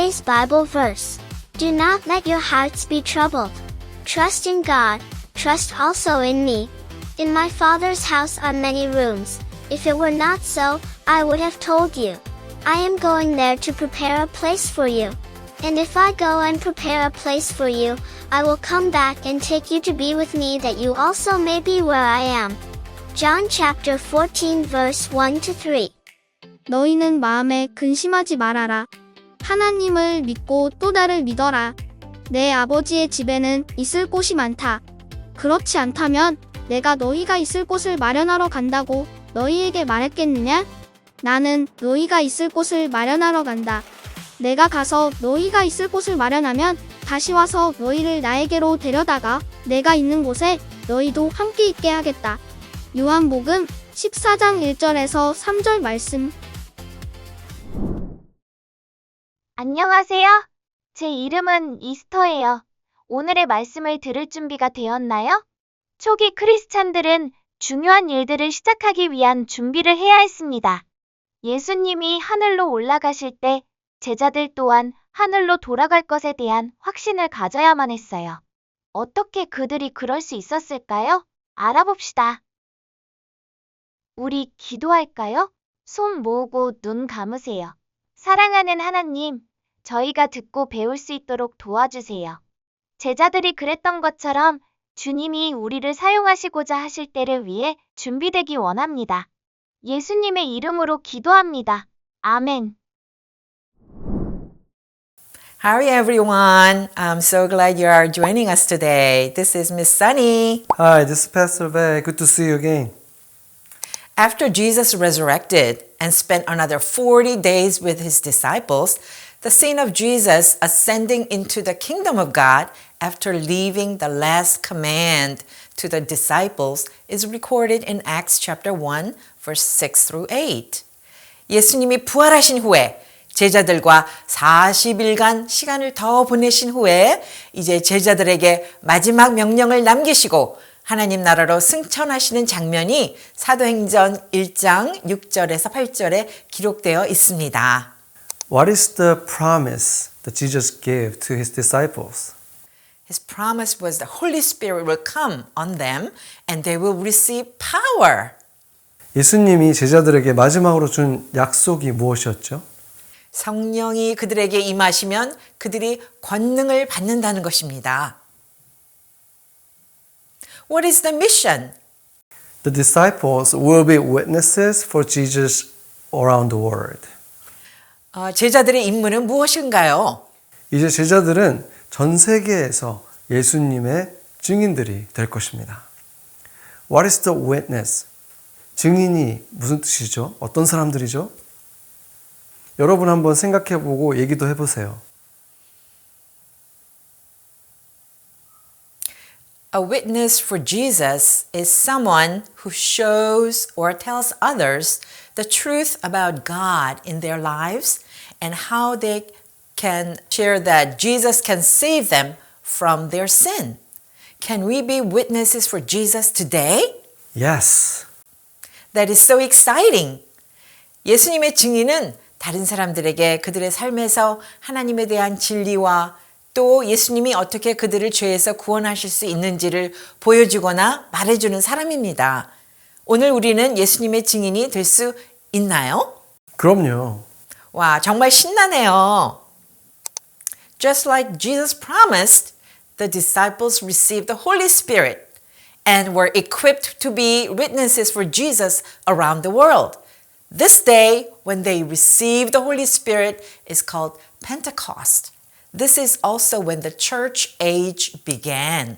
Today's Bible verse. Do not let your hearts be troubled. Trust in God. Trust also in me. In my Father's house are many rooms. If it were not so, I would have told you. I am going there to prepare a place for you. And if I go and prepare a place for you, I will come back and take you to be with me, that you also may be where I am. John chapter 14 verse 1-3. 너희는 마음에 근심하지 말아라. 하나님을 믿고 또 나를 믿어라. 내 아버지의 집에는 있을 곳이 많다. 그렇지 않다면 내가 너희가 있을 곳을 마련하러 간다고 너희에게 말했겠느냐? 나는 너희가 있을 곳을 마련하러 간다. 내가 가서 너희가 있을 곳을 마련하면 다시 와서 너희를 나에게로 데려다가 내가 있는 곳에 너희도 함께 있게 하겠다. 요한복음 14장 1절에서 3절 말씀. 안녕하세요. 제 이름은 이스터예요. 오늘의 말씀을 들을 준비가 되었나요? 초기 크리스찬들은 중요한 일들을 시작하기 위한 준비를 해야 했습니다. 예수님이 하늘로 올라가실 때 제자들 또한 하늘로 돌아갈 것에 대한 확신을 가져야만 했어요. 어떻게 그들이 그럴 수 있었을까요? 알아봅시다. 우리 기도할까요? 손 모으고 눈 감으세요. 사랑하는 하나님, 저희가 듣고 배울 수 있도록 도와주세요. 제자들이 그랬던 것처럼 주님이 우리를 사용하시고자 하실 때를 위해 준비되기 원합니다. 예수님의 이름으로 기도합니다. 아멘. Hi everyone. I'm so glad you are joining us today. This is Miss Sunny. Hi, this is Pastor Bay. Good to see you again. After Jesus resurrected and spent another 40 days with his disciples, the scene of Jesus ascending into the kingdom of God after leaving the last command to the disciples is recorded in Acts chapter 1, verse 6 through 8. 예수님이 부활하신 후에 제자들과 40일간 시간을 더 보내신 후에 이제 제자들에게 마지막 명령을 남기시고 하나님 나라로 승천하시는 장면이 사도행전 1장 6절에서 8절에 기록되어 있습니다. What is the promise that Jesus gave to his disciples? His promise was the Holy Spirit will come on them and they will receive power. 예수님이 제자들에게 마지막으로 준 약속이 무엇이었죠? 성령이 그들에게 임하시면 그들이 권능을 받는다는 것입니다. What is the mission? The disciples will be witnesses for Jesus around the world. 제자들의 임무는 무엇인가요? 이제 제자들은 전 세계에서 예수님의 증인들이 될 것입니다. What is the witness? 증인이 무슨 뜻이죠? 어떤 사람들이죠? 여러분 한번 생각해보고 얘기도 해보세요. A witness for Jesus is someone who shows or tells others the truth about God in their lives and how they can share that Jesus can save them from their sin. Can we be witnesses for Jesus today? Yes. That is so exciting. 예수님의 증인은 다른 사람들에게 그들의 삶에서 하나님에 대한 진리와 또 예수님이 어떻게 그들을 죄에서 구원하실 수 있는지를 보여주거나 말해주는 사람입니다. 오늘 우리는 예수님의 증인이 될 수 있나요? 그럼요. 와, 정말 신나네요. Just like Jesus promised, the disciples received the Holy Spirit and were equipped to be witnesses for Jesus around the world. This day, when they received the Holy Spirit, is called Pentecost. This is also when the church age began.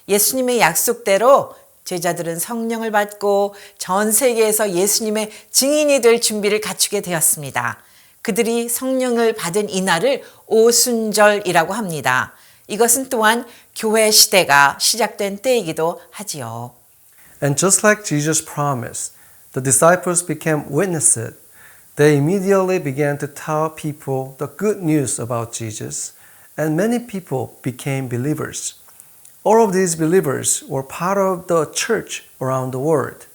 예수님의 약속대로 제자들은 성령을 받고 전 세계에서 예수님의 증인이 될 준비를 갖추게 되었습니다. 그들이 성령을 받은 이날을 오순절이라고 합니다. 이것은 또한 교회 시대가 시작된 때이기도 하지요. And just like Jesus promised, the disciples became witnesses. They immediately began to tell people the good news about Jesus, and many people became believers. All of these believers were part of the church around the world.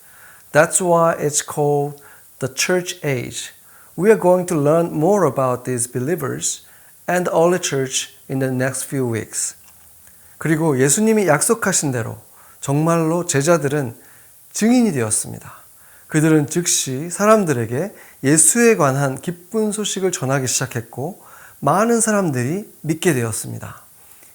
That's why it's called the church age. We are going to learn more about these believers and the early church in the next few weeks. 그리고 예수님이 약속하신 대로 정말로 제자들은 증인이 되었습니다. 그들은 즉시 사람들에게 예수에 관한 기쁜 소식을 전하기 시작했고 많은 사람들이 믿게 되었습니다.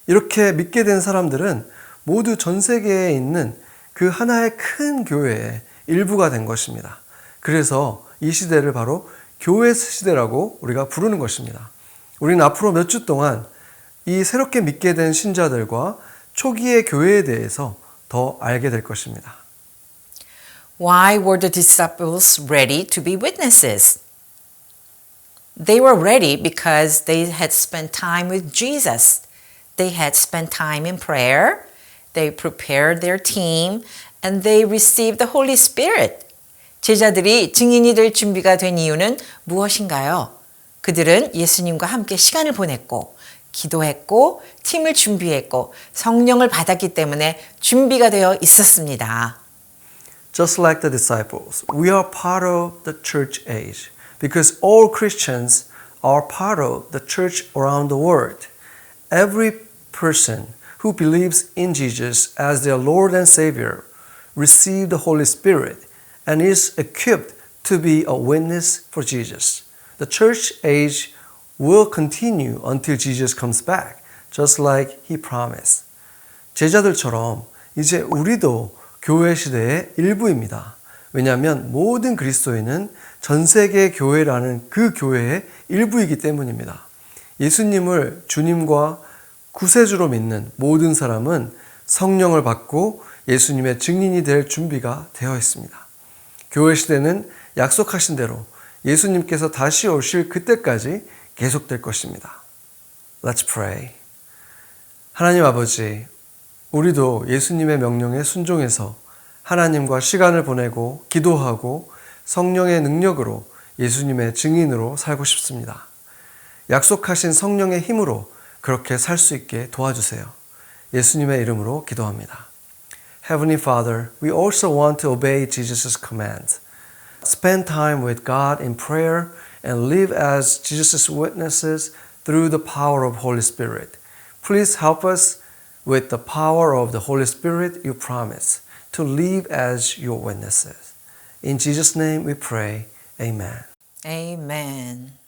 이렇게 믿게 된 사람들은 모두 전 세계에 있는 그 하나의 큰 교회의 일부가 된 것입니다. 그래서 이 시대를 바로 교회 시대라고 우리가 부르는 것입니다. 우리는 앞으로 몇 주 동안 이 새롭게 믿게 된 신자들과 초기의 교회에 대해서 더 알게 될 것입니다. Why were the disciples ready to be witnesses? They were ready because they had spent time with Jesus. They had spent time in prayer. They prepared their team and they received the Holy Spirit. 제자들이 증인이 될 준비가 된 이유는 무엇인가요? 그들은 예수님과 함께 시간을 보냈고, 기도했고, 팀을 준비했고, 성령을 받았기 때문에 준비가 되어 있었습니다. Just like the disciples, we are part of the church age because all Christians are part of the church around the world. Every person who believes in Jesus as their Lord and Savior receives the Holy Spirit and is equipped to be a witness for Jesus. The church age will continue until Jesus comes back, just like He promised. 제자들처럼 이제 우리도 교회 시대의 일부입니다. 왜냐하면 모든 그리스도인은 전 세계 교회라는 그 교회의 일부이기 때문입니다. 예수님을 주님과 구세주로 믿는 모든 사람은 성령을 받고 예수님의 증인이 될 준비가 되어 있습니다. 교회 시대는 약속하신 대로 예수님께서 다시 오실 그때까지 계속될 것입니다. Let's pray. 하나님 아버지, 우리도 예수님의 명령에 순종해서 하나님과 시간을 보내고 기도하고 성령의 능력으로 예수님의 증인으로 살고 싶습니다. 약속하신 성령의 힘으로 그렇게 살 수 있게 도와주세요. 예수님의 이름으로 기도합니다. Heavenly Father, we also want to obey Jesus' command. Spend time with God in prayer and live as Jesus' witnesses through the power of Holy Spirit. Please help us with the power of the Holy Spirit you promise to live as your witnesses. In Jesus' name we pray. Amen. Amen.